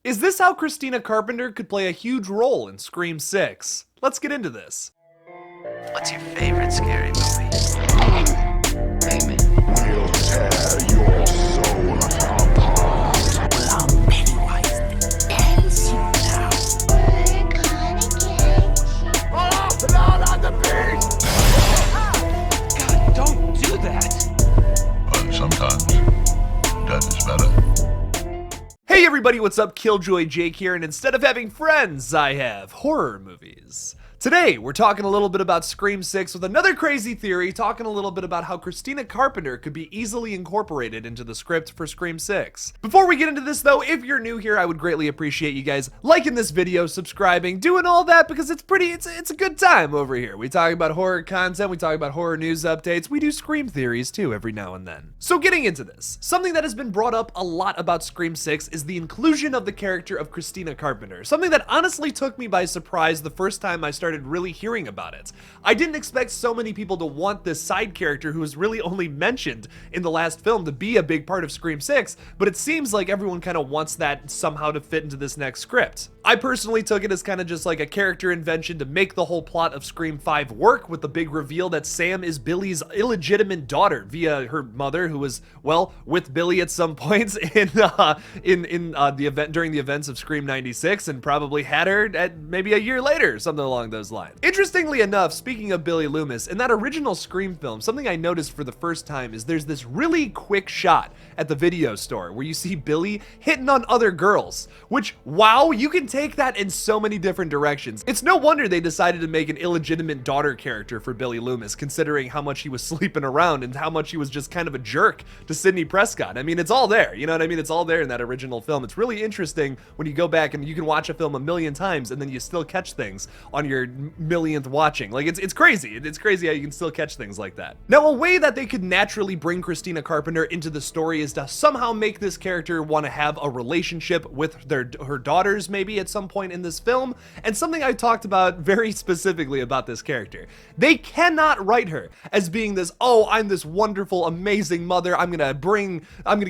Is this how Christina Carpenter could play a huge role in Scream 6? Let's get into this. What's your favorite scary movie? Name it. We'll tear your soul apart. I'm Pennywise the dancing now. We're gonna get you. Oh, blood on the beast! God, don't do that. But sometimes death is better. Hey everybody, what's up? KillJoy Jake here, and instead of having friends, I have horror movies. Today, we're talking a little bit about Scream 6 with another crazy theory, talking a little bit about how Christina Carpenter could be easily incorporated into the script for Scream 6. Before we get into this though, if you're new here, I would greatly appreciate you guys liking this video, subscribing, doing all that, because it's a good time over here. We talk about horror content, we talk about horror news updates, we do Scream theories too every now and then. So getting into this, something that has been brought up a lot about Scream 6 is the inclusion of the character of Christina Carpenter, something that honestly took me by surprise the first time I started really hearing about it. I didn't expect so many people to want this side character who was really only mentioned in the last film to be a big part of Scream 6, but it seems like everyone kind of wants that somehow to fit into this next script. I personally took it as kind of just like a character invention to make the whole plot of Scream 5 work, with the big reveal that Sam is Billy's illegitimate daughter via her mother, who was, well, with Billy at some points in the event during the events of Scream 96, and probably had her at maybe a year later, something along those lines. Interestingly enough, speaking of Billy Loomis, in that original Scream film, something I noticed for the first time is there's this really quick shot at the video store where you see Billy hitting on other girls, which, wow, you can take that in so many different directions. It's no wonder they decided to make an illegitimate daughter character for Billy Loomis, considering how much he was sleeping around and how much he was just kind of a jerk to Sidney Prescott. I mean, it's all there, you know what I mean? It's all there in that original film. It's really interesting when you go back and you can watch a film a million times and then you still catch things on your millionth watching. Like, it's crazy. It's crazy how you can still catch things like that. Now, a way that they could naturally bring Christina Carpenter into the story is to somehow make this character want to have a relationship with her daughters maybe at some point in this film, and something I talked about very specifically about this character. They cannot write her as being this, oh, I'm this wonderful, amazing mother, I'm gonna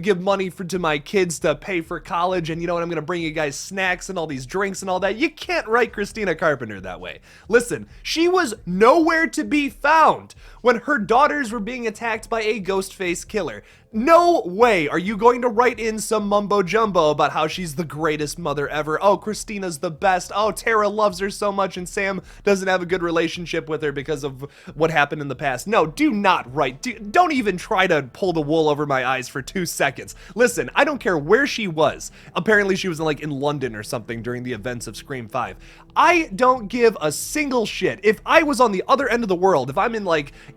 give money to my kids to pay for college, and you know what, I'm gonna bring you guys snacks and all these drinks and all that. You can't write Christina Carpenter that way. Listen, she was nowhere to be found when her daughters were being attacked by a ghost-faced killer. No way are you going to write in some mumbo jumbo about how she's the greatest mother ever. Oh, Christina's the best. Oh, Tara loves her so much and Sam doesn't have a good relationship with her because of what happened in the past. No, do not write. Don't even try to pull the wool over my eyes for 2 seconds. Listen, I don't care where she was. Apparently she was in London or something during the events of Scream 5. I don't give a single shit. If I was on the other end of the world, if I'm in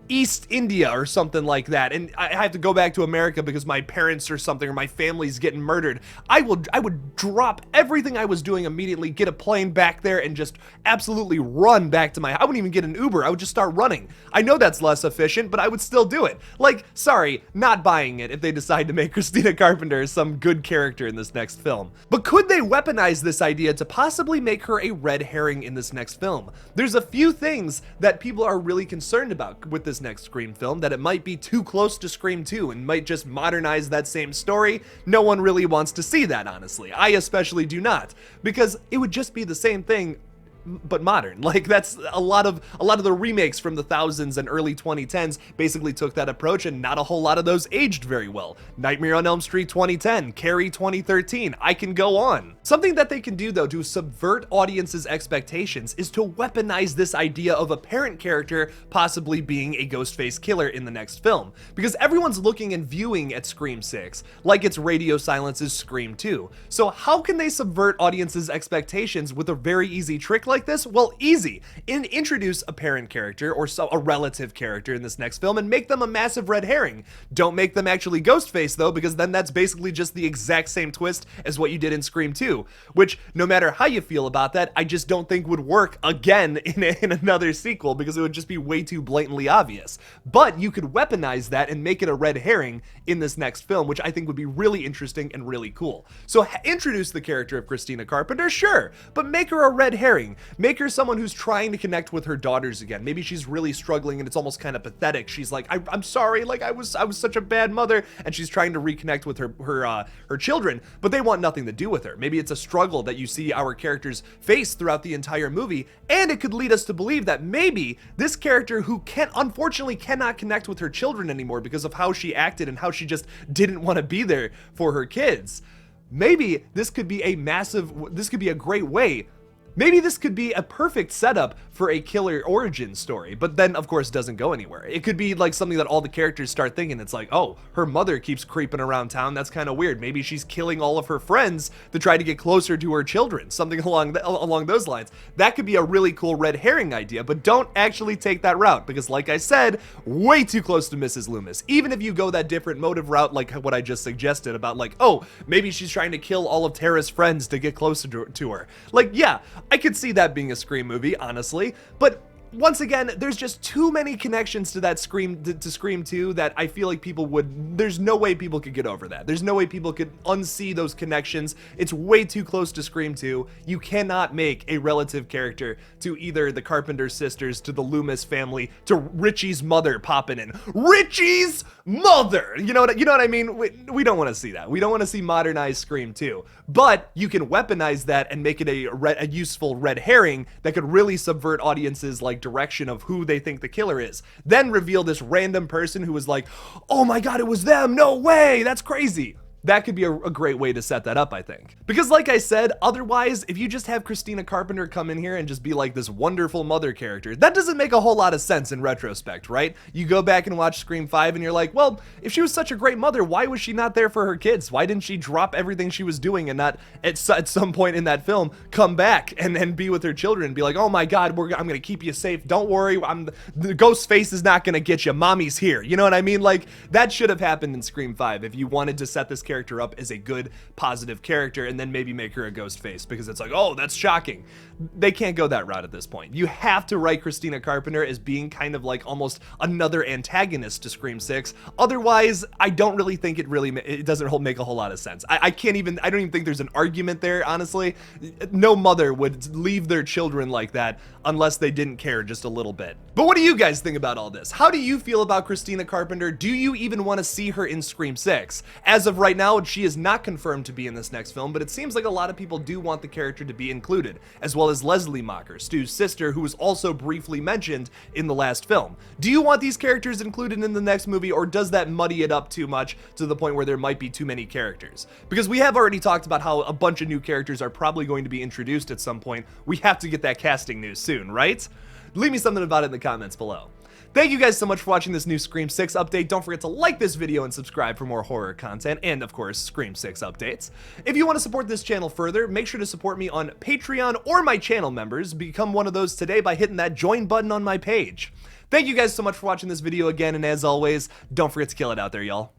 East India or something like that, and I have to go back to America because my parents or something or my family's getting murdered, I would drop everything I was doing immediately, get a plane back there and just absolutely run back to I wouldn't even get an Uber, I would just start running. I know that's less efficient, but I would still do it. Sorry, not buying it if they decide to make Christina Carpenter some good character in this next film. But could they weaponize this idea to possibly make her a red herring in this next film? There's a few things that people are really concerned about with this next Scream film, that it might be too close to Scream 2 and might just modernize that same story. No one really wants to see that, honestly. I especially do not, because it would just be the same thing but modern. That's a lot of the remakes from the thousands and early 2010s basically took that approach, and not a whole lot of those aged very well. Nightmare on Elm Street 2010, Carrie 2013, I can go on. Something that they can do though to subvert audiences' expectations is to weaponize this idea of a parent character possibly being a ghost-faced killer in the next film, because everyone's looking and viewing at Scream 6 like it's Radio Silence's Scream 2. So how can they subvert audiences' expectations with a very easy trick like this? Well, easy. Introduce a parent character or a relative character in this next film and make them a massive red herring. Don't make them actually Ghostface though, because then that's basically just the exact same twist as what you did in Scream 2, which, no matter how you feel about that, I just don't think would work again in another sequel, because it would just be way too blatantly obvious. But you could weaponize that and make it a red herring in this next film, which I think would be really interesting and really cool. So introduce the character of Christina Carpenter, sure, but make her a red herring. Make her someone who's trying to connect with her daughters again. Maybe she's really struggling and it's almost kind of pathetic. She's like, I'm sorry, like I was such a bad mother, and she's trying to reconnect with her children, but they want nothing to do with her. Maybe it's a struggle that you see our characters face throughout the entire movie, and it could lead us to believe that maybe this character, who unfortunately cannot connect with her children anymore because of how she acted and how she just didn't want to be there for her kids, maybe this could be a great way. Maybe this could be a perfect setup for a killer origin story, but then of course doesn't go anywhere. It could be like something that all the characters start thinking. It's like, oh, her mother keeps creeping around town. That's kind of weird. Maybe she's killing all of her friends to try to get closer to her children. Something along those lines. That could be a really cool red herring idea, but don't actually take that route because, like I said, way too close to Mrs. Loomis. Even if you go that different motive route, like what I just suggested about, like, oh, maybe she's trying to kill all of Tara's friends to get closer to her. Like, yeah, I could see that being a Scream movie, honestly, but once again, there's just too many connections to that Scream to Scream 2 that I feel like there's no way people could get over that. There's no way people could unsee those connections. It's way too close to Scream 2. You cannot make a relative character to either the Carpenter sisters, to the Loomis family, to Richie's mother popping in. Richie's mother! You know what I mean? We don't want to see that. We don't want to see modernized Scream 2. But you can weaponize that and make it a useful red herring that could really subvert audiences' like direction of who they think the killer is. Then reveal this random person who was like, oh my god, it was them, no way, that's crazy. That could be a great way to set that up, I think. Because like I said, otherwise, if you just have Christina Carpenter come in here and just be like this wonderful mother character, that doesn't make a whole lot of sense in retrospect, right? You go back and watch Scream 5 and you're like, well, if she was such a great mother, why was she not there for her kids? Why didn't she drop everything she was doing and not at some point in that film come back and be with her children and be like, oh my god, I'm gonna keep you safe, don't worry, the ghost face is not gonna get you, mommy's here. You know what I mean? Like, that should have happened in Scream 5 if you wanted to set this character up as a good, positive character and then maybe make her a ghost face, because it's like, oh, that's shocking. They can't go that route at this point. You have to write Christina Carpenter as being kind of like almost another antagonist to Scream 6. Otherwise, I don't really think it doesn't make a whole lot of sense. I don't even think there's an argument there, honestly. No mother would leave their children like that unless they didn't care just a little bit. But what do you guys think about all this? How do you feel about Christina Carpenter? Do you even want to see her in Scream 6? As of right now, she is not confirmed to be in this next film, but it seems like a lot of people do want the character to be included, as well as Leslie Mocker, Stu's sister, who was also briefly mentioned in the last film. Do you want these characters included in the next movie, or does that muddy it up too much to the point where there might be too many characters? Because we have already talked about how a bunch of new characters are probably going to be introduced at some point. We have to get that casting news soon, right? Leave me something about it in the comments below. Thank you guys so much for watching this new Scream 6 update. Don't forget to like this video and subscribe for more horror content and, of course, Scream 6 updates. If you want to support this channel further, make sure to support me on Patreon or my channel members. Become one of those today by hitting that join button on my page. Thank you guys so much for watching this video again, and as always, don't forget to kill it out there, y'all.